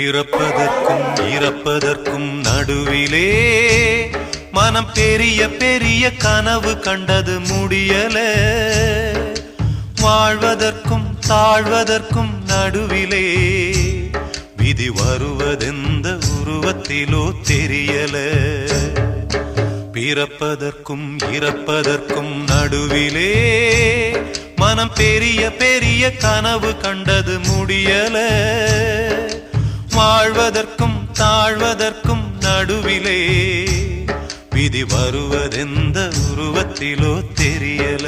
பிறப்பதற்கும் இறப்பதற்கும் நடுவிலே மனம் பெரிய பெரிய கனவு கண்டது முடியல. வாழ்வதற்கும் தாழ்வதற்கும் நடுவிலே விதி வருவதெந்த உருவத்திலோ தெரியல. பிறப்பதற்கும் இறப்பதற்கும் நடுவிலே மனம் பெரிய பெரிய கனவு கண்டது முடியல. வாழ்வதற்கும் தாழ்வதற்கும் நடுவிலே விதி வருவதெந்த உருவத்திலோ தெரியல.